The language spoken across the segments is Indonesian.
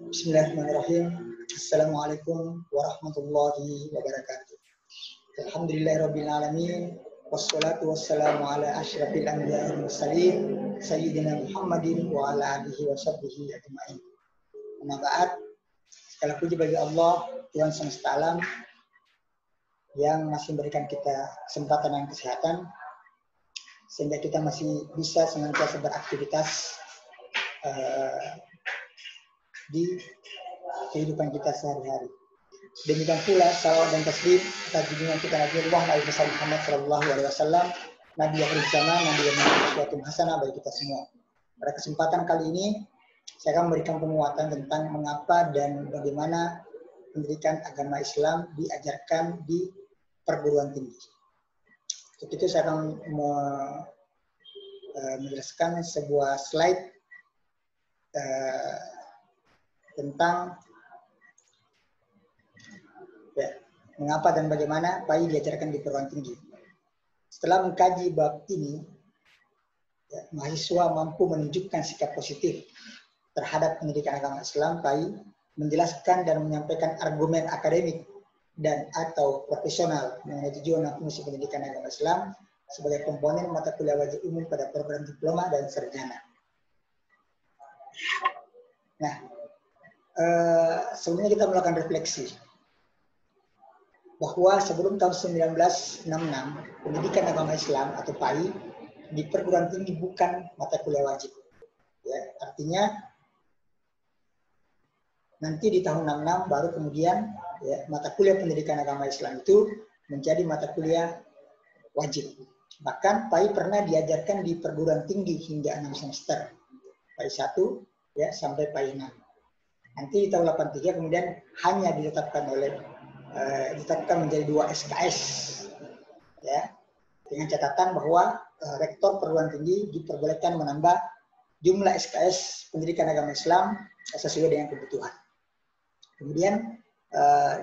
Bismillahirrahmanirrahim. Assalamualaikum warahmatullahi wabarakatuh. Alhamdulillahirabbil alamin. Wassalatu wassalamu ala asyrafil anbiya'i wal mursalin sayyidina Muhammadin wa ala alihi wa sahbihi ajma'in. Amma ba'd. Segala puji bagi Allah, Tuhan semesta alam yang masih memberikan kita kesempatan dan kesehatan sehingga kita masih bisa senantiasa beraktivitas di kehidupan kita sehari-hari. Demikian pula salawat dan taslim atas junjungan kita Nabi Muhammad SAW, Nabi akhir zaman, Nabi yang memiliki suatu hasanah bagi kita semua. Pada kesempatan kali ini saya akan memberikan penguatan tentang mengapa dan bagaimana pendidikan agama Islam diajarkan di perguruan tinggi. Untuk itu saya akan menjelaskan sebuah slide tentang mengapa dan bagaimana PAI diajarkan di perguruan tinggi. Setelah mengkaji bab ini, mahasiswa mampu menunjukkan sikap positif terhadap pendidikan agama Islam. PAI menjelaskan dan menyampaikan argumen akademik dan atau profesional mengenai tujuan dan fungsi pendidikan agama Islam sebagai komponen mata kuliah wajib umum pada program diploma dan sarjana. Nah, sebelumnya kita melakukan refleksi bahwa sebelum tahun 1966 pendidikan agama Islam atau PAI di perguruan tinggi bukan mata kuliah wajib. Ya, artinya nanti di tahun 66 baru kemudian mata kuliah pendidikan agama Islam itu menjadi mata kuliah wajib. Bahkan PAI pernah diajarkan di perguruan tinggi hingga 6 semester. PAI 1 sampai PAI 6. Nanti di tahun 83 kemudian hanya ditetapkan menjadi 2 SKS, ya, dengan catatan bahwa rektor perguruan tinggi diperbolehkan menambah jumlah SKS pendidikan agama Islam sesuai dengan kebutuhan. Kemudian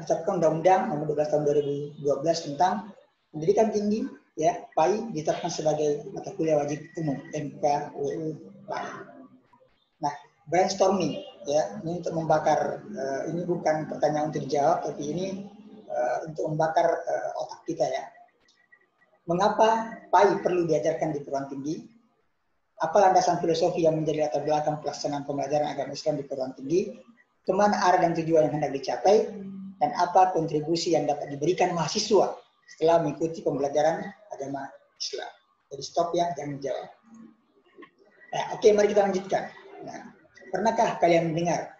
ditetapkan Undang-Undang Nomor 12 Tahun 2012 tentang pendidikan tinggi, ya, PAI ditetapkan sebagai mata kuliah wajib umum MKWU PAI. Nah, brainstorming, ya, ini untuk membakar, ini bukan pertanyaan untuk dijawab, tapi ini untuk membakar otak kita, ya. Mengapa PAI perlu diajarkan di perguruan tinggi? Apa landasan filosofi yang menjadi latar belakang pelaksanaan pembelajaran agama Islam di perguruan tinggi? Kemana arah dan tujuan yang hendak dicapai? Dan apa kontribusi yang dapat diberikan mahasiswa setelah mengikuti pembelajaran agama Islam? Jadi stop, ya, jangan jawab. Nah, oke, mari kita lanjutkan. Nah, pernahkah kalian mendengar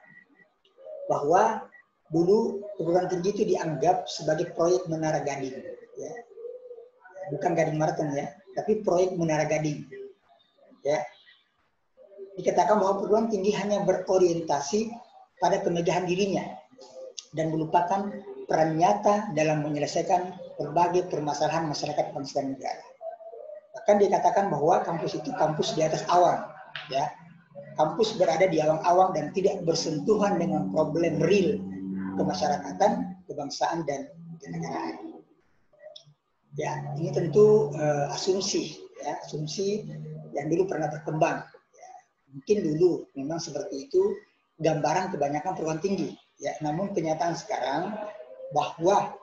bahwa dulu perguruan tinggi itu dianggap sebagai proyek Menara Gading, ya. Bukan Gading Marathon, ya, tapi proyek Menara Gading, ya. Dikatakan bahwa perguruan tinggi hanya berorientasi pada kemegahan dirinya dan melupakan peran nyata dalam menyelesaikan berbagai permasalahan masyarakat bangsa dan negara. Bahkan dikatakan bahwa kampus itu kampus di atas awan, ya. Kampus berada di awang-awang dan tidak bersentuhan dengan problem real kemasyarakatan, kebangsaan, dan kenegaraan. Ya, ini tentu asumsi, ya, asumsi yang dulu pernah berkembang. Ya, mungkin dulu memang seperti itu gambaran kebanyakan perguruan tinggi. Ya, namun kenyataan sekarang bahwa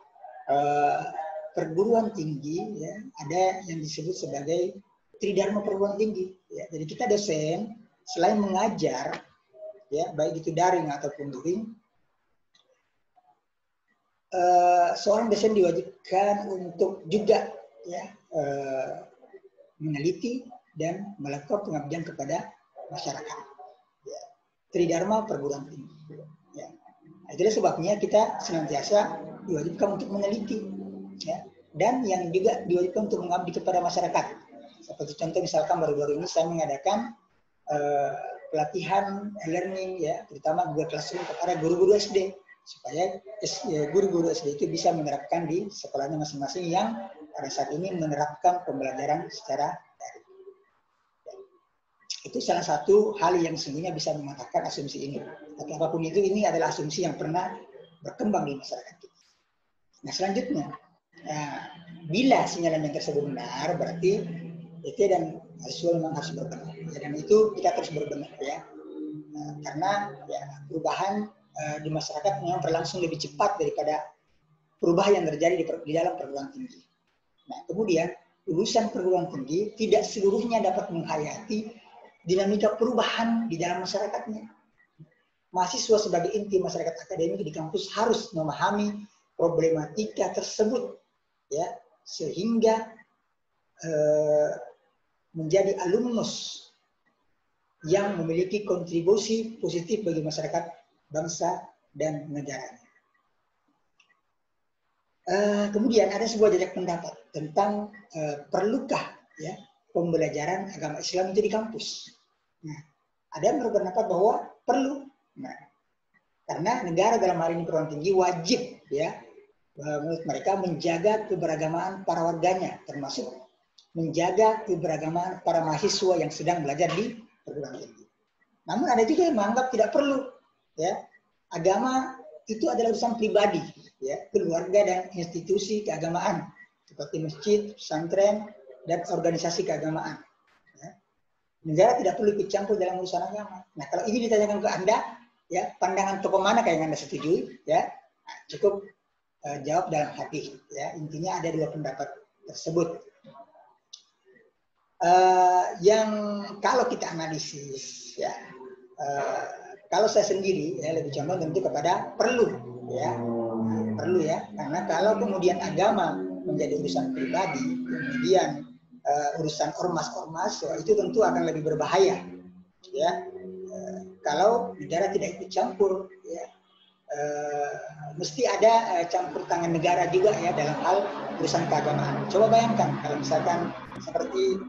perguruan tinggi, ya, ada yang disebut sebagai tridharma perguruan tinggi. Ya, jadi kita dosen selain mengajar, ya, baik itu daring ataupun luring, seorang dosen diwajibkan untuk juga, ya, meneliti dan melakukan pengabdian kepada masyarakat. Ya, tridharma perguruan tinggi. Ya. Itulah sebabnya kita senantiasa diwajibkan untuk meneliti, ya, dan yang juga diwajibkan untuk mengabdi kepada masyarakat. Seperti contoh misalkan baru-baru ini saya mengadakan pelatihan e-learning, ya, terutama Google Classroom kepada guru-guru SD supaya guru-guru SD itu bisa menerapkan di sekolahnya masing-masing yang pada saat ini menerapkan pembelajaran secara daring. Ya. Itu salah satu hal yang sesungguhnya bisa mengatakan asumsi ini. Tapi apapun itu, ini adalah asumsi yang pernah berkembang di masyarakat kita. Nah, selanjutnya, bila sinyalan yang tersebut benar, berarti itu dan mahasiswa memang harus berbenah. Dan itu kita terus berbenah, ya. karena ya, perubahan di masyarakat memang berlangsung lebih cepat daripada perubahan yang terjadi di dalam perguruan tinggi. Nah, kemudian lulusan perguruan tinggi tidak seluruhnya dapat menghayati dinamika perubahan di dalam masyarakatnya. Mahasiswa sebagai inti masyarakat akademik di kampus harus memahami problematika tersebut, ya, sehingga menjadi alumnus yang memiliki kontribusi positif bagi masyarakat, bangsa, dan negaranya. Kemudian ada sebuah jejak pendapat tentang perlukah ya pembelajaran agama Islam itu di kampus. Nah, ada yang berpendapat bahwa perlu. Nah, karena negara dalam hal ini perguruan tinggi wajib ya menurut mereka menjaga keberagaman para warganya, termasuk menjaga keberagaman para mahasiswa yang sedang belajar di perguruan tinggi. Namun ada juga yang menganggap tidak perlu, ya, agama itu adalah urusan pribadi, ya, keluarga dan institusi keagamaan seperti masjid, pesantren, dan organisasi keagamaan. Ya. Negara tidak perlu ikut campur dalam urusan agama. Nah, kalau ini ditanyakan ke Anda, ya, pandangan tokoh mana yang Anda setujui, ya, nah, cukup jawab dalam hati, ya. Intinya ada dua pendapat tersebut. Yang kalau kita analisis, ya, kalau saya sendiri ya lebih condong tentu kepada perlu, ya, perlu ya, karena kalau kemudian agama menjadi urusan pribadi, kemudian urusan ormas-ormas, itu tentu akan lebih berbahaya, ya. Kalau negara tidak ikut campur, ya, mesti ada campur tangan negara juga ya dalam hal urusan keagamaan. Coba bayangkan kalau misalkan seperti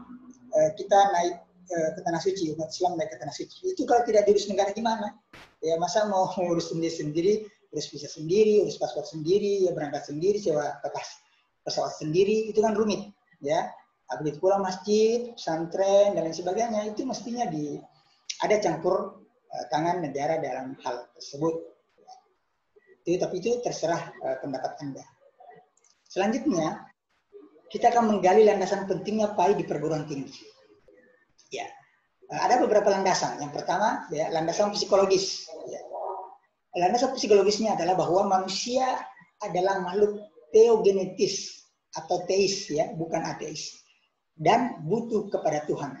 kita naik ke tanah suci, umat Islam naik ke tanah suci, itu kalau tidak diurus negara gimana? Ya masa mau urus sendiri, urus visa sendiri, urus paspor sendiri, ya berangkat sendiri, sewa pesawat sendiri, itu kan rumit, ya. Begitu pula masjid, pesantren dan lain sebagainya, itu mestinya ada campur tangan negara dalam hal tersebut. Tapi itu terserah pendapat Anda. Selanjutnya, kita akan menggali landasan pentingnya PAI di perguruan tinggi. Ya, ada beberapa landasan. Yang pertama, ya, landasan psikologis. Ya. Landasan psikologisnya adalah bahwa manusia adalah makhluk teogenetis atau teis, ya, bukan ateis, dan butuh kepada Tuhan,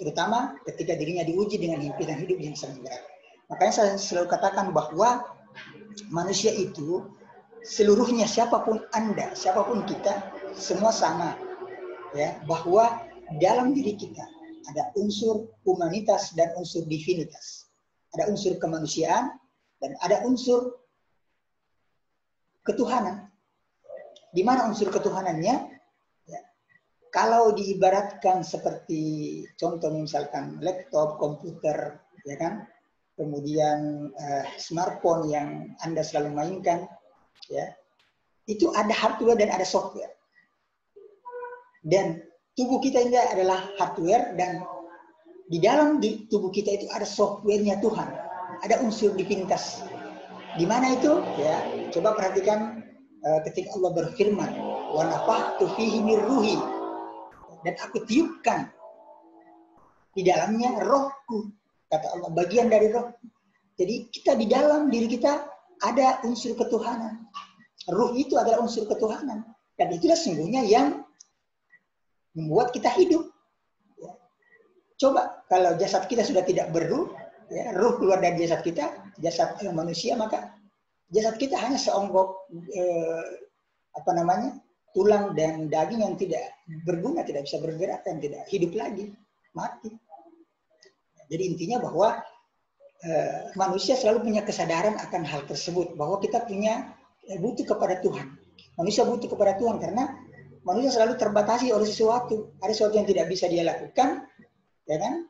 terutama ketika dirinya diuji dengan himpitan hidup yang sangat berat. Makanya saya selalu katakan bahwa manusia itu seluruhnya, siapapun Anda, siapapun kita, semua sama, ya, bahwa dalam diri kita ada unsur humanitas dan unsur divinitas, ada unsur kemanusiaan dan ada unsur ketuhanan. Di mana unsur ketuhanannya? Ya, kalau diibaratkan seperti contoh misalkan laptop, komputer, ya kan, kemudian smartphone yang Anda selalu mainkan, ya, itu ada hardware dan ada software. Dan tubuh kita ini adalah hardware, dan di dalam tubuh kita itu ada softwarenya Tuhan, ada unsur divinitas. Di mana itu? Ya, coba perhatikan ketika Allah berfirman, "Wa nafakhtu fihi min ruhi," dan aku tiupkan di dalamnya rohku, kata Allah, bagian dari roh. Jadi kita di dalam diri kita ada unsur ketuhanan. Ruh itu adalah unsur ketuhanan, dan itulah sesungguhnya yang membuat kita hidup. Ya. Coba kalau jasad kita sudah tidak berruh, ya, ruh keluar dari jasad kita, jasad manusia, maka jasad kita hanya seonggok tulang dan daging yang tidak berguna, tidak bisa bergerak dan tidak hidup lagi, mati. Jadi intinya bahwa manusia selalu punya kesadaran akan hal tersebut, bahwa kita butuh kepada Tuhan. Manusia butuh kepada Tuhan karena manusia selalu terbatasi oleh sesuatu. Ada sesuatu yang tidak bisa dia lakukan, ya kan?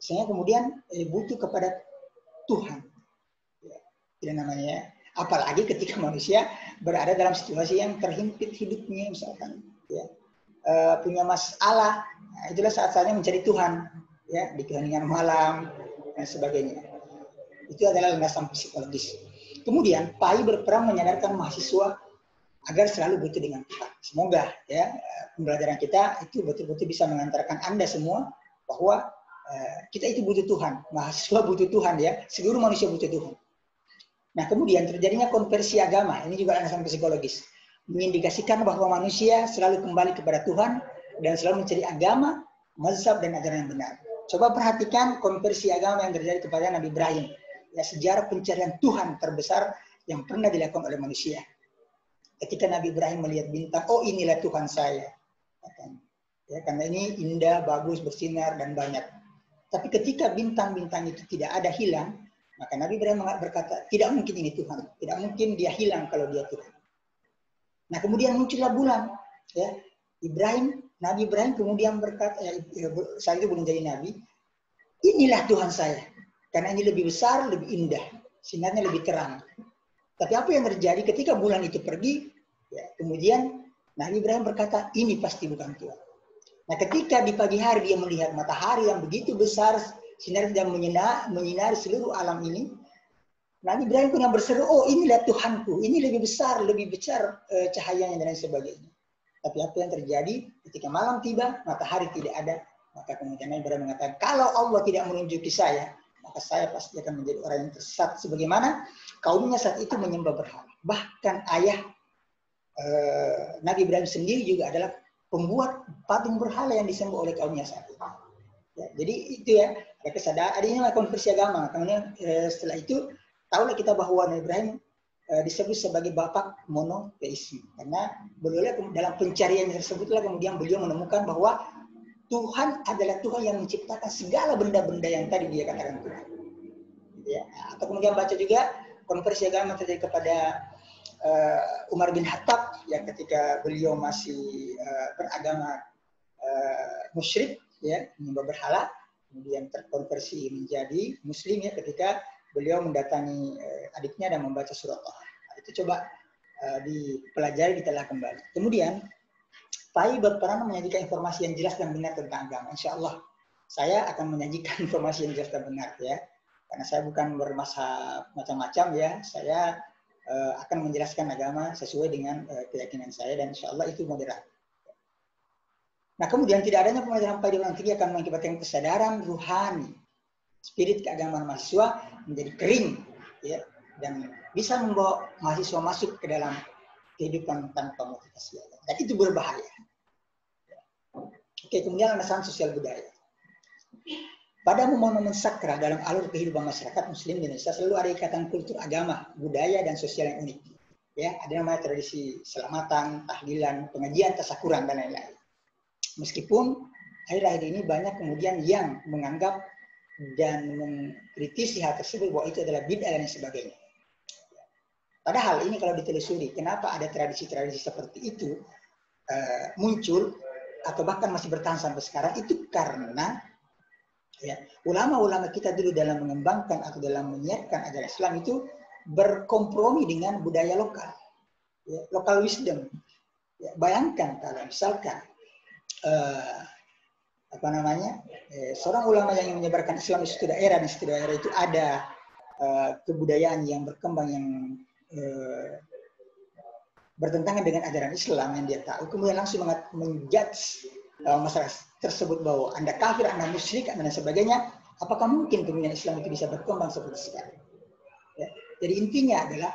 Sehingga kemudian butuh kepada Tuhan. Ya, tidak namanya. Apalagi ketika manusia berada dalam situasi yang terhimpit hidupnya, misalkan, ya, punya masalah, nah, itulah saat-saatnya mencari Tuhan, ya, di keheningan malam dan sebagainya. Itu adalah landasan psikologis. Kemudian PAI berperan menyadarkan mahasiswa agar selalu butuh dengan Tuhan. Semoga ya pembelajaran kita itu betul-betul bisa mengantarkan Anda semua bahwa kita itu butuh Tuhan, mahasiswa butuh Tuhan ya, seluruh manusia butuh Tuhan. Nah kemudian terjadinya konversi agama, ini juga alasan psikologis, mengindikasikan bahwa manusia selalu kembali kepada Tuhan dan selalu mencari agama, mazhab dan ajaran yang benar. Coba perhatikan konversi agama yang terjadi kepada Nabi Ibrahim, ya sejarah pencarian Tuhan terbesar yang pernah dilakukan oleh manusia. Ketika Nabi Ibrahim melihat bintang, oh inilah Tuhan saya, ya, karena ini indah, bagus, bersinar dan banyak. Tapi ketika bintang-bintang itu tidak ada, hilang, maka Nabi Ibrahim berkata, tidak mungkin ini Tuhan. Tidak mungkin dia hilang kalau dia Tuhan. Nah kemudian muncullah bulan. Ya. Nabi Ibrahim kemudian berkata, saat itu belum jadi Nabi, inilah Tuhan saya. Karena ini lebih besar, lebih indah. Sinarnya lebih terang. Tapi apa yang terjadi ketika bulan itu pergi, ya, kemudian Nabi Ibrahim berkata, ini pasti bukan Tuhan. Nah ketika di pagi hari dia melihat matahari yang begitu besar, sinar yang menyinari seluruh alam ini, Nabi Ibrahim pun yang berseru, oh inilah Tuhanku, ini lebih besar cahayanya dan lain sebagainya. Tapi apa yang terjadi ketika malam tiba, matahari tidak ada, maka kemudian Nabi Ibrahim mengatakan, kalau Allah tidak menunjuki saya, maka saya pasti akan menjadi orang yang tersesat. Sebagaimana kaumnya saat itu menyembah berhala. Bahkan ayah Nabi Ibrahim sendiri juga adalah pembuat patung berhala yang disembah oleh kaumnya saat itu. Ya, jadi itu ya, ada kesadaran, adanya konversi agama. Kemudian setelah itu, tahulah kita bahwa Nabi Ibrahim disebut sebagai bapak monoteisme. Karena beliau dalam pencarian tersebutlah kemudian beliau menemukan bahwa Tuhan adalah Tuhan yang menciptakan segala benda-benda yang tadi dia katakan Tuhan. Ya, atau kemudian baca juga konversi agama terjadi kepada Umar bin Khattab ya, ketika beliau masih beragama musyrik ya, menyembah berhala, kemudian terkonversi menjadi muslim ya ketika beliau mendatangi adiknya dan membaca surat Taha. Nah, itu coba dipelajari, ditelah kembali. Kemudian Pai berperan menyajikan informasi yang jelas dan benar tentang agama. Insya Allah saya akan menyajikan informasi yang jelas dan benar ya, karena saya bukan bermazhab macam-macam ya, saya akan menjelaskan agama sesuai dengan keyakinan saya, dan insya Allah itu moderat. Nah kemudian tidak adanya pembelajaran Pai di ulang tinggi akan mengakibatkan kesadaran ruhani, spirit keagamaan mahasiswa menjadi kering, ya, dan bisa membawa mahasiswa masuk ke dalam kehidupan tanpa motivasi. Dan itu berbahaya. Oke, kemudian alasan sosial budaya. Pada momen-momen sakral dalam alur kehidupan masyarakat Muslim di Indonesia selalu ada ikatan kultur agama, budaya, dan sosial yang unik. Ya, ada namanya tradisi selamatan, tahlilan, pengajian, tasakuran, dan lain-lain. Meskipun akhir-akhir ini banyak kemudian yang menganggap dan mengkritisi hal tersebut bahwa itu adalah bid'ah dan sebagainya. Padahal ini kalau ditelusuri, kenapa ada tradisi-tradisi seperti itu muncul atau bahkan masih bertahan sampai sekarang, itu karena ya, ulama-ulama kita dulu dalam mengembangkan atau dalam menyiarkan ajaran Islam itu berkompromi dengan budaya lokal, ya, local wisdom. Ya, bayangkan kalau misalkan seorang ulama yang menyebarkan Islam di suatu daerah, itu ada kebudayaan yang berkembang yang bertentangan dengan ajaran Islam yang dia tahu, kemudian langsung menjudge masalah tersebut bahwa Anda kafir, Anda musyrik, dan sebagainya, apakah mungkin kemudian Islam itu bisa berkembang seperti sekarang? Ya. Jadi intinya adalah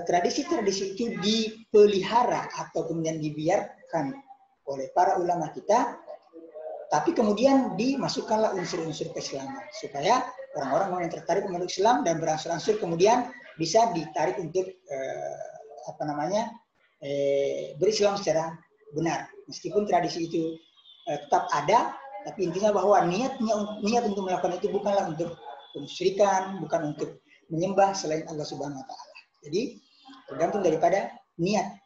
tradisi-tradisi itu dipelihara atau kemudian dibiarkan oleh para ulama kita, tapi kemudian dimasukkanlah unsur-unsur keislaman supaya orang-orang yang tertarik memeluk Islam dan berangsur-angsur kemudian bisa ditarik untuk berislam secara benar. Meskipun tradisi itu tetap ada, tapi intinya bahwa niat untuk melakukan itu bukanlah untuk kemusyrikan, bukan untuk menyembah selain Allah Subhanahu wa taala. Jadi tergantung daripada niat.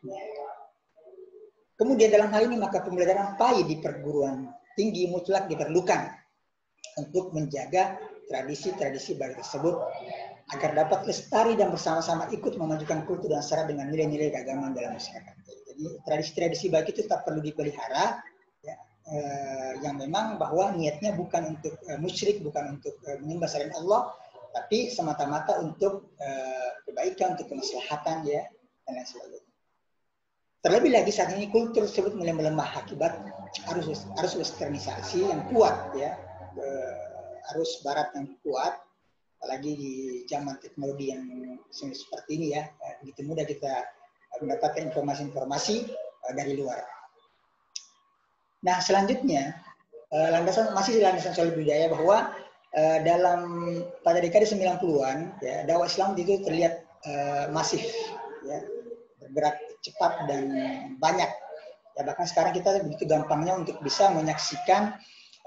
Kemudian dalam hal ini maka pembelajaran Pai di perguruan tinggi mutlak diperlukan untuk menjaga tradisi-tradisi baik tersebut agar dapat lestari dan bersama-sama ikut memajukan kultur dan syarat dengan nilai-nilai keagamaan dalam masyarakat. Jadi tradisi-tradisi baik itu tetap perlu dipelihara, ya, yang memang bahwa niatnya bukan untuk musyrik, bukan untuk menyembah selain Allah, tapi semata-mata untuk kebaikan, untuk kemaslahatan, ya, dan lain sebagainya. Terlebih lagi saat ini kultur tersebut mulai melemah akibat arus westernisasi yang kuat, ya, arus barat yang kuat, apalagi di zaman teknologi yang seperti ini ya, begitu mudah kita mendapatkan informasi-informasi dari luar. Nah, selanjutnya masih landasan soal budaya, bahwa pada dekade 90-an ya, dakwah Islam itu terlihat masif ya, bergerak cepat dan banyak. Ya, bahkan sekarang kita begitu gampangnya untuk bisa menyaksikan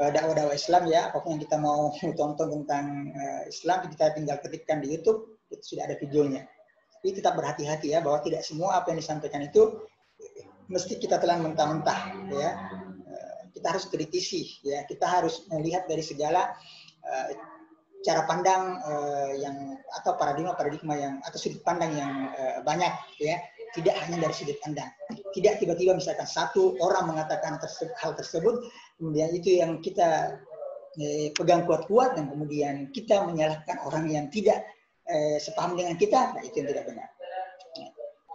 dakwah-dakwah Islam ya, apapun yang kita mau tonton tentang Islam, kita tinggal ketikkan di YouTube, itu sudah ada videonya. Tapi tetap berhati-hati ya, bahwa tidak semua apa yang disampaikan itu mesti kita telan mentah-mentah ya. Kita harus kritisi ya, kita harus melihat dari segala cara pandang atau paradigma yang atau sudut pandang yang banyak ya, tidak hanya dari sudut pandang. Tidak tiba-tiba misalkan satu orang mengatakan hal tersebut, kemudian itu yang kita pegang kuat-kuat, dan kemudian kita menyalahkan orang yang tidak sepaham dengan kita, nah itu yang tidak benar.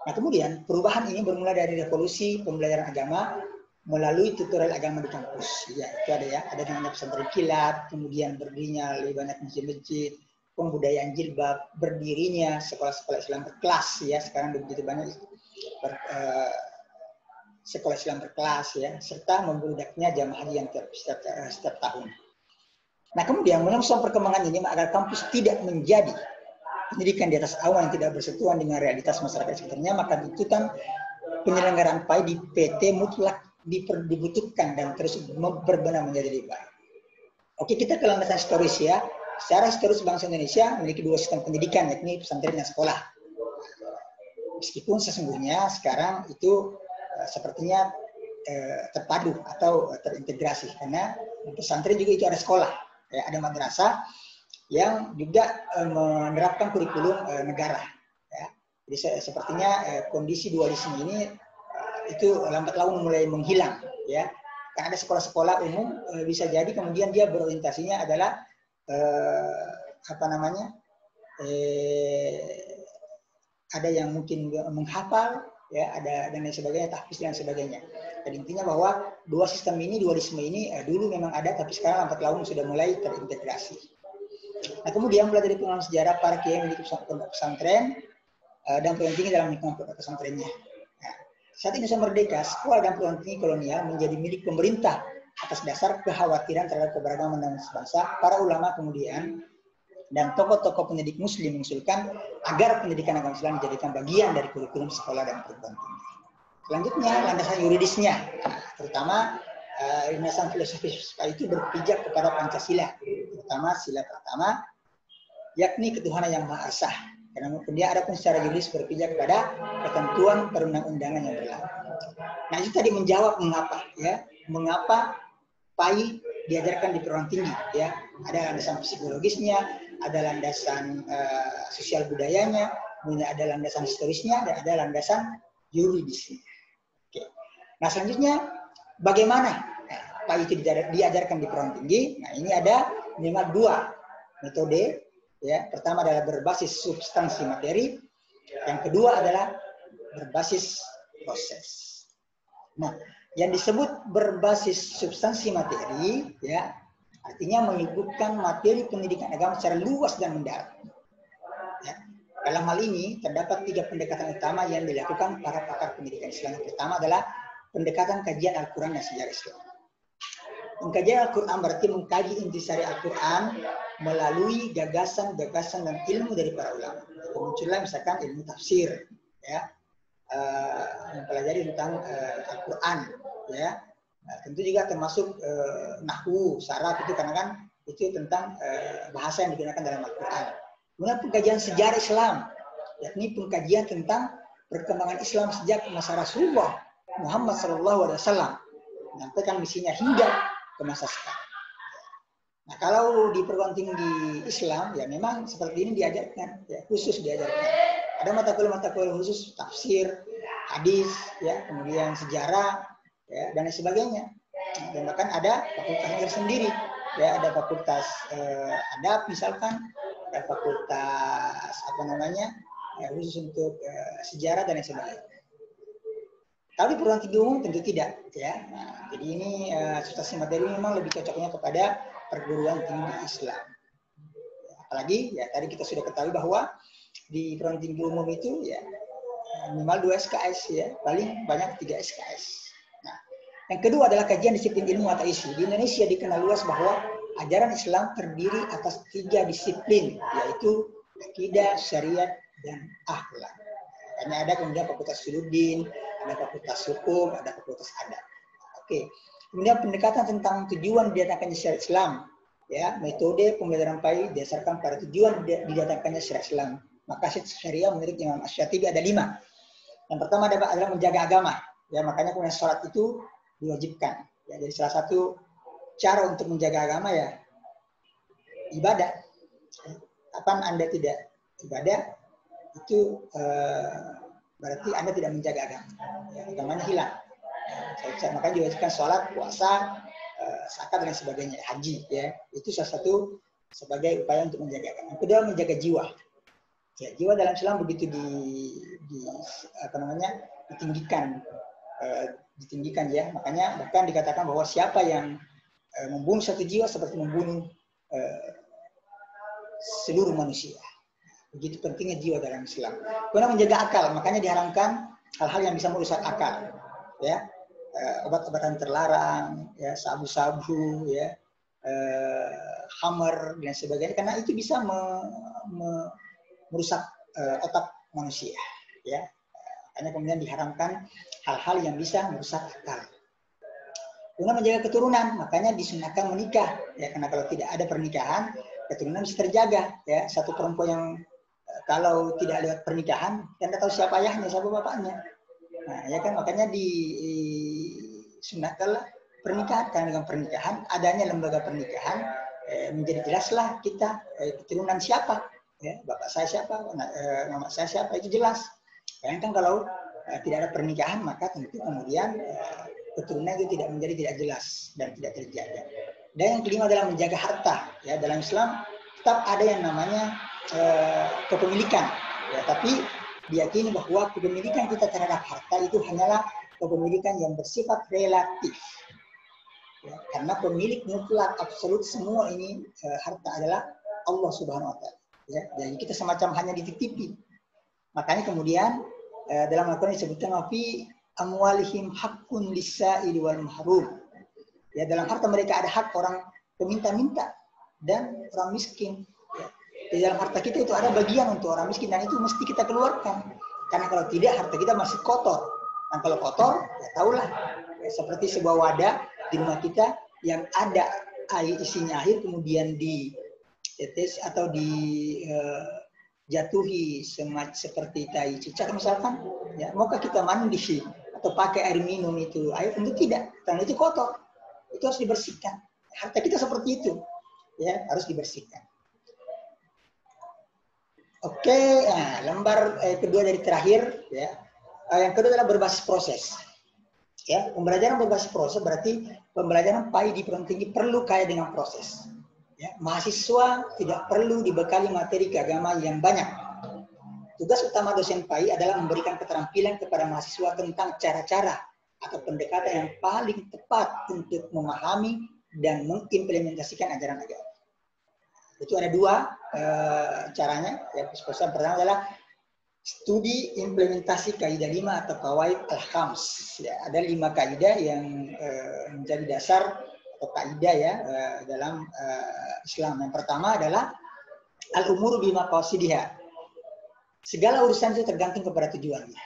Nah, kemudian perubahan ini bermula dari revolusi pembelajaran agama melalui tutorial agama di kampus. Ya, itu ada ya, ada namanya pesantren kilat, kemudian berdirinya lebih banyak masjid-masjid, pembudayaan jilbab, berdirinya sekolah-sekolah Islam berkelas ya, sekarang begitu banyak sekolah Islam berkelas ya, serta membludaknya jamaah haji yang setiap tahun. Nah, kemudian menyongsong perkembangan ini agar kampus tidak menjadi pendidikan di atas awan yang tidak bersentuhan dengan realitas masyarakat sekitarnya, maka tuntutan penyelenggaraan PAI di PT mutlak dibutuhkan dan terus berbenah menjadi lebih baik. Oke, kita ke landasan historis ya. Secara historis bangsa Indonesia memiliki dua sistem pendidikan, yakni pesantren dan sekolah. Meskipun sesungguhnya sekarang itu sepertinya terpadu atau terintegrasi, karena pesantren juga itu ada sekolah, ya, ada madrasah yang juga menerapkan kurikulum negara. Ya. Jadi sepertinya kondisi dualisme ini itu lambat laun mulai menghilang ya, karena ada sekolah-sekolah umum bisa jadi kemudian dia berorientasinya adalah ada yang mungkin menghafal ya, ada dan lain sebagainya, tahfiz dan sebagainya. Dan intinya bahwa dua sistem ini, dualisme ini dulu memang ada, tapi sekarang lambat laun sudah mulai terintegrasi. Nah, kemudian mulai dari pengalaman sejarah para kiai memiliki pesantren dan perguruan tinggi dalam lingkungan pesantrennya. Saat Indonesia merdeka, sekolah dan perguruan tinggi kolonial menjadi milik pemerintah atas dasar kekhawatiran terhadap keberagaman dan bangsa. Para ulama kemudian dan tokoh-tokoh pendidik Muslim mengusulkan agar pendidikan agama Islam dijadikan bagian dari kurikulum sekolah dan perguruan tinggi. Selanjutnya, landasan yuridisnya, terutama landasan filosofis itu berpijak kepada Pancasila, terutama sila pertama, yakni ketuhanan yang Maha Esa. Karena kemudian ada pun secara yuridis berpijak kepada ketentuan perundang-undangan yang berlaku. Nah, itu tadi menjawab mengapa PAI diajarkan di perguruan tinggi ya. Ada landasan psikologisnya, ada landasan sosial budayanya, kemudian ada landasan historisnya, dan ada landasan yuridisnya. Oke. Nah, selanjutnya bagaimana PAI itu diajarkan di perguruan tinggi? Nah, ini ada minimal dua metode. Ya, pertama adalah berbasis substansi materi, yang kedua adalah berbasis proses. Nah, yang disebut berbasis substansi materi, ya, artinya menyebutkan materi pendidikan agama secara luas dan mendalam. Ya. Dalam hal ini terdapat 3 pendekatan utama yang dilakukan para pakar pendidikan Islam. Yang pertama adalah pendekatan kajian Al-Quran dan sejarah Islam. Mengkaji Al-Quran berarti mengkaji intisari Al-Quran melalui gagasan-gagasan dan ilmu dari para ulama. Muncullah misalkan ilmu tafsir, ya, mempelajari tentang Al-Quran, ya. Nah, tentu juga termasuk nahwu, saraf itu karena kan itu tentang bahasa yang digunakan dalam Al-Quran. Kemudian pengkajian sejarah Islam, yakni pengkajian tentang perkembangan Islam sejak masa Rasulullah Muhammad SAW, menyampaikan misinya hingga ke masa sekarang. Nah, kalau di perguruan tinggi Islam ya memang seperti ini diajarkan, ya, khusus diajarkan. Ada mata kuliah khusus tafsir, hadis, ya, kemudian sejarah, ya, dan lain sebagainya. Dan bahkan ada fakultasnya tersendiri, ya, ada fakultas adab misalkan, ada fakultas khusus untuk sejarah dan lain sebagainya. Tapi perguruan tinggi umum tentu tidak, ya. Nah, jadi ini substansi materi memang lebih cocoknya kepada perguruan tinggi Islam. Apalagi ya tadi kita sudah ketahui bahwa di perguruan tinggi umum itu ya minimal 2 SKS ya, paling banyak 3 SKS. Nah, yang kedua adalah kajian disiplin ilmu atau isi. Di Indonesia dikenal luas bahwa ajaran Islam terdiri atas 3 disiplin, yaitu akidah, syariat, dan akhlak. Karena ada kemudian fakultas Suluddin, ada fakultas hukum, ada fakultas adat. Oke. Kemudian pendekatan tentang tujuan didatangkannya syariat Islam. Ya, metode pembelajaran PAI didasarkan pada tujuan didatangkannya syariat Islam. Maka syariah menurut Imam Asy-Syatibi ada 5. Yang pertama adalah menjaga agama. Ya, makanya kemudian sholat itu diwajibkan. Ya, jadi salah satu cara untuk menjaga agama ya ibadah. Kapan Anda tidak ibadah itu berarti Anda tidak menjaga agama. Ya, agamanya hilang. Makanya diwajibkan sholat, puasa, zakat dan sebagainya, haji ya. Itu salah satu sebagai upaya untuk menjaga agama. Yang kedua menjaga jiwa. Ya, jiwa dalam Islam begitu ditinggikan ya. Makanya bahkan dikatakan bahwa siapa yang membunuh satu jiwa seperti membunuh seluruh manusia. Begitu pentingnya jiwa dalam Islam. Kemudian menjaga akal, makanya diharamkan hal-hal yang bisa merusak akal. Ya, obat-obatan terlarang, ya, sabu-sabu, ya, hammer dan sebagainya, karena itu bisa merusak otak manusia. Ya, karena kemudian diharamkan hal-hal yang bisa merusak akal. Kemudian menjaga keturunan, makanya disunahkan menikah. Ya, karena kalau tidak ada pernikahan, keturunan bisa terjaga. Ya, satu perempuan yang kalau tidak lewat pernikahan, Anda tahu siapa ayahnya, siapa bapaknya. Nah, ya kan, makanya disunahkanlah pernikahan. Karena dengan pernikahan, adanya lembaga pernikahan, menjadi jelaslah kita keturunan siapa. Ya, bapak saya siapa, mama saya siapa, itu jelas. Bayangkan kalau tidak ada pernikahan, maka tentu kemudian keturunan itu tidak jelas dan tidak terjaga. Dan yang kelima adalah menjaga harta. Ya, dalam Islam tetap ada yang namanya kepemilikan. Ya, tapi diyakini bahwa kepemilikan kita terhadap harta itu hanyalah kepemilikan yang bersifat relatif. Ya, karena pemilik mutlak absolut semua ini harta adalah Allah Subhanahu Wa Taala. Ya, jadi kita semacam hanya dititipi. Makanya kemudian dalam Al-Quran disebutkan fi amwalihim haqqun lis-sa'ili wal mahrum. Ya, dalam harta mereka ada hak orang peminta-minta dan orang miskin. Ya. Di dalam harta kita itu ada bagian untuk orang miskin dan itu mesti kita keluarkan. Karena kalau tidak harta kita masih kotor. Dan kalau kotor, ya tahulah ya, seperti sebuah wadah di rumah kita yang ada air, isinya air kemudian ditetes atau jatuhi seperti tai cicak misalkan, ya maukah kita mandi atau pakai air minum itu air? Tentu tidak, karena itu kotor, itu harus dibersihkan. Harta kita seperti itu, ya harus dibersihkan. Oke, nah, lembar kedua dari terakhir, ya yang kedua adalah berbasis proses. Ya, pembelajaran berbasis proses berarti pembelajaran PAI di perguruan tinggi perlu kaya dengan proses. Ya, mahasiswa tidak perlu dibekali materi keagamaan yang banyak. Tugas utama dosen PAI adalah memberikan keterampilan kepada mahasiswa tentang cara-cara atau pendekatan yang paling tepat untuk memahami dan mengimplementasikan ajaran agama. Itu ada 2 caranya. Ya, yang pertama adalah studi implementasi kaidah 5 atau qawaid al-khams. Ya, ada 5 kaidah yang menjadi dasar atau kaidah ya dalam Islam. Yang pertama adalah al-umuru bima qasidiha. Segala urusan itu tergantung kepada tujuannya.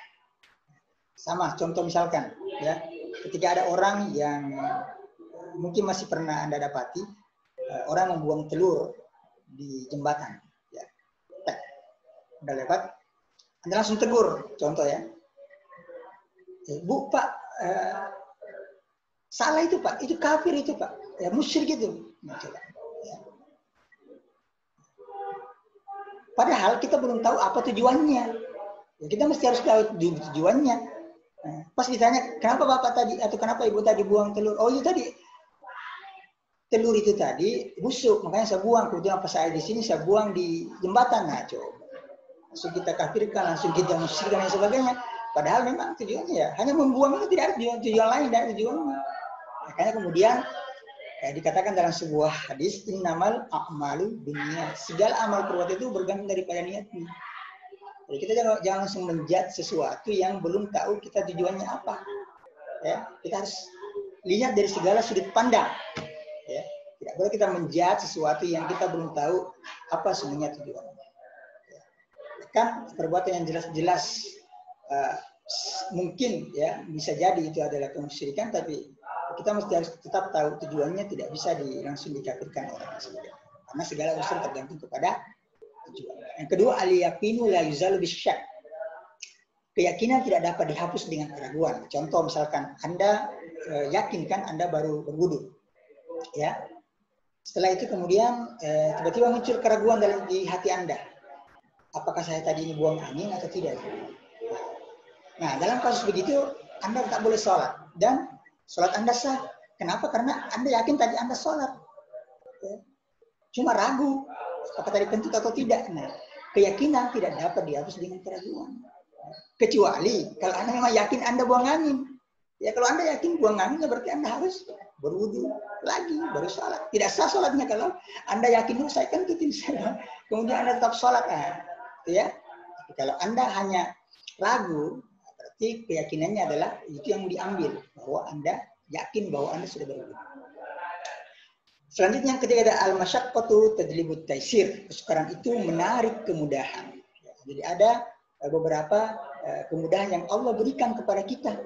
Sama, contoh misalkan ya, ketika ada orang yang mungkin masih pernah Anda dapati, orang membuang telur di jembatan ya. Udah lewat, Anda langsung tegur, contoh ya. Bu, Pak, salah itu Pak, itu kafir itu Pak, ya musyrik itu. Nah, coba. Ya. Padahal kita belum tahu apa tujuannya. Ya, kita mesti harus tahu tujuannya. Nah, pas ditanya, kenapa Bapak tadi atau kenapa Ibu tadi buang telur? Oh itu tadi, telur itu tadi busuk, makanya saya buang. Kemudian pas saya di sini saya buang di jembatan. Nah, coba. Langsung kita kafirkan, langsung kita musyrikkan dan sebagainya. Padahal memang tujuannya ya hanya membuang itu, tidak ada tujuan lain dari tujuannya. Makanya kemudian Dikatakan dalam sebuah hadis, innamal a'malu binniyat. Segala amal perbuatan itu bergantung daripada niatnya. Jadi kita jangan langsung menjudge sesuatu yang belum tahu kita tujuannya apa. Ya, kita harus lihat dari segala sudut pandang. Ya, tidak boleh kita menjudge sesuatu yang kita belum tahu apa sebenarnya tujuannya. Ya. Kan perbuatan yang jelas-jelas mungkin ya bisa jadi itu adalah kemusyrikan, tapi kita mesti harus tetap tahu tujuannya, tidak bisa langsung dikafirkan orang tersebut. Karena segala urusan tergantung kepada tujuan. Yang kedua, al-yaqinu la yuzalu bisyak. Keyakinan tidak dapat dihapus dengan keraguan. Contoh misalkan Anda yakin kan Anda baru berwudu, ya. Setelah itu kemudian tiba-tiba muncul keraguan di hati Anda. Apakah saya tadi ini buang angin atau tidak? Nah, dalam kasus begitu Anda tak boleh sholat dan sholat Anda sah. Kenapa? Karena Anda yakin tadi Anda sholat. Ya. Cuma ragu apakah tadi kentut atau tidak. Nah, keyakinan tidak dapat dihapus dengan keraguan. Kecuali kalau Anda memang yakin Anda buang angin. Ya kalau Anda yakin buang angin, berarti Anda harus berwudu lagi baru sholat. Tidak sah sholatnya kalau Anda yakin saya kentut insya, kemudian Anda tetap sholat. Nah, ya. Tapi kalau Anda hanya ragu, berarti keyakinannya adalah itu yang diambil, bahwa Anda yakin bahwa Anda sudah berwudu. Selanjutnya yang ketiga ada al-masyaqqatu tajlibut taisir. Kesukaran itu menarik kemudahan. Jadi ada beberapa kemudahan yang Allah berikan kepada kita.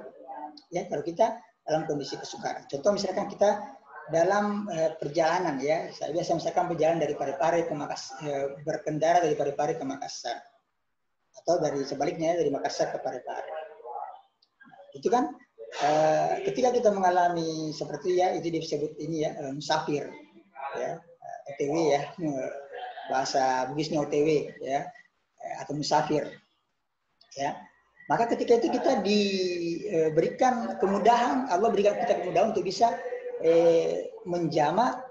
Ya, kalau kita dalam kondisi kesukaran. Contoh misalkan kita dalam perjalanan ya, saya biasa misalkan berjalan dari Parepare ke Makassar, berkendara dari Parepare ke Makassar. Atau dari sebaliknya dari Makassar ke Parepare. Itu kan ketika kita mengalami seperti ya itu disebut ini ya musafir ya, OTW ya, bahasa Bugisnya OTW ya, atau musafir ya, maka ketika itu kita diberikan kemudahan, Allah berikan kita kemudahan untuk bisa menjamak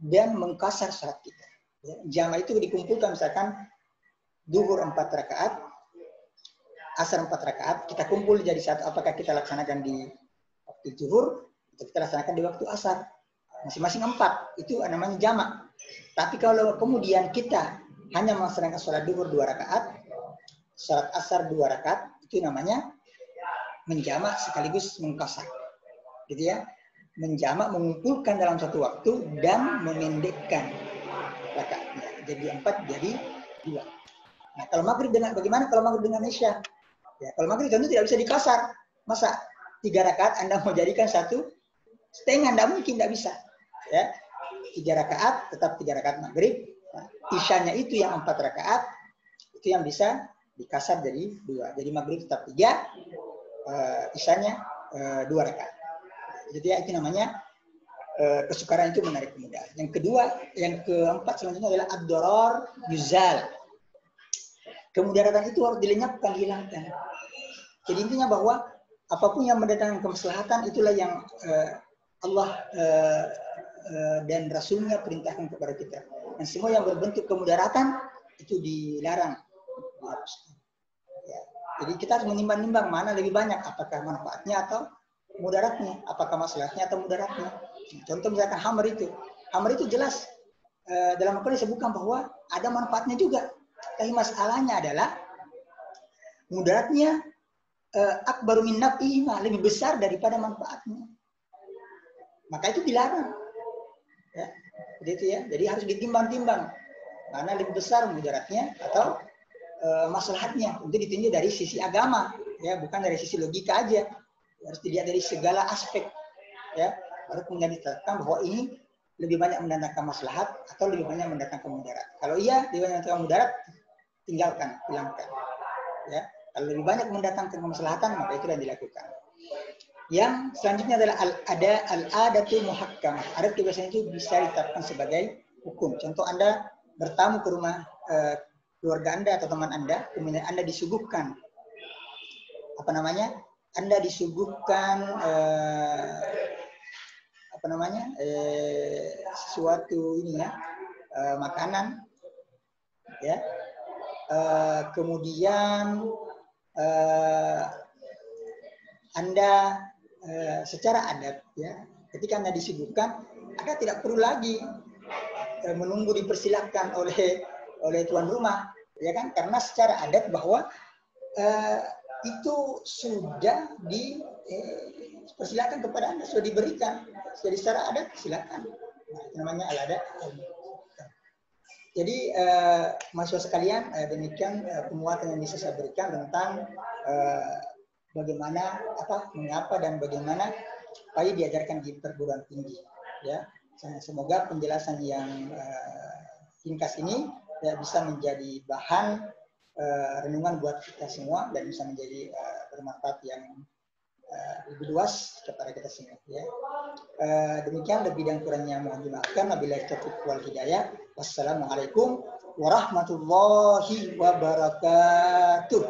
dan mengkasar salat kita ya. Jamak itu dikumpulkan misalkan zuhur 4 rakaat, asar 4 rakaat, kita kumpul jadi satu. Apakah kita laksanakan di waktu zuhur atau kita laksanakan di waktu asar? Masing-masing 4, itu namanya jamak. Tapi kalau kemudian kita hanya melaksanakan sholat zuhur 2 rakaat, sholat asar 2 rakaat, itu namanya menjamak sekaligus mengkasar. Gitu ya. Menjamak, mengumpulkan dalam satu waktu dan memendekkan rakaatnya. Jadi 4 jadi 2. Nah, kalau maghrib bagaimana kalau maghrib dengan isya? Ya, kalau maghrib tentu tidak bisa dikasar. Masa 3 rakaat Anda mau jadikan 1,5? Tidak mungkin, tidak bisa. Ya, 3 rakaat tetap 3 rakaat maghrib. Nah, isyanya itu yang 4 rakaat, itu yang bisa dikasar jadi 2. Jadi maghrib tetap 3, isyanya 2 rakaat. Jadi ya, itu namanya kesukaran itu menarik kemudahan. Yang kedua, yang keempat selanjutnya adalah ad-darar yuzal. Kemudaratan itu harus dilenyapkan, dihilangkan. Jadi intinya bahwa apapun yang mendatangkan kemaslahatan itulah yang Allah dan Rasulnya perintahkan kepada kita. Dan semua yang berbentuk kemudaratan itu dilarang, dihapuskan. Ya. Jadi kita harus menimbang-nimbang mana lebih banyak, apakah manfaatnya atau mudaratnya, apakah maslahatnya atau mudaratnya. Contoh misalkan hammer itu jelas dalam Al-Quran disebutkan bahwa ada manfaatnya juga. Tapi masalahnya adalah mudaratnya akbaru min naf'ihi, lebih besar daripada manfaatnya. Maka itu dilarang. Ya, begitu ya. Jadi harus ditimbang-timbang mana lebih besar mudaratnya atau maslahatnya. Untuk ditinjau dari sisi agama, ya, bukan dari sisi logika aja. Harus dilihat dari segala aspek, ya. Baru kemudian ditetapkan bahwa ini lebih banyak mendatangkan maslahat atau lebih banyak mendatangkan mudarat. Kalau iya lebih banyak mendatangkan mudarat, tinggalkan, hilangkan. Ya, kalau lebih banyak mendatangkan kemaslahatan, maka itu yang dilakukan. Yang selanjutnya adalah ada al-adatu muhakkamah. Adat kebiasaan itu bisa ditetapkan sebagai hukum. Contoh Anda bertamu ke rumah keluarga Anda atau teman Anda, kemudian Anda disuguhkan Anda disuguhkan sesuatu ini ya, makanan ya, kemudian Anda secara adat ya, ketika Anda disuguhkan Anda tidak perlu lagi menunggu dipersilakan oleh tuan rumah, ya kan? Karena secara adat bahwa itu sudah dipersilakan kepada Anda, sudah diberikan. Jadi secara adat silakan. Nah, itu namanya al-adat. Jadi mahasiswa sekalian, demikian penguatan yang bisa saya berikan tentang bagaimana, mengapa dan bagaimana PAI diajarkan di perguruan tinggi. Ya, semoga penjelasan yang ringkas ini ya, bisa menjadi bahan renungan buat kita semua dan bisa menjadi bermanfaat yang lebih luas kepada kita semua. Ya. Demikian, lebih dan kurangnya mohon dimaafkan. Wabillahi taufiq wal hidayah. Wassalamualaikum warahmatullahi wabarakatuh.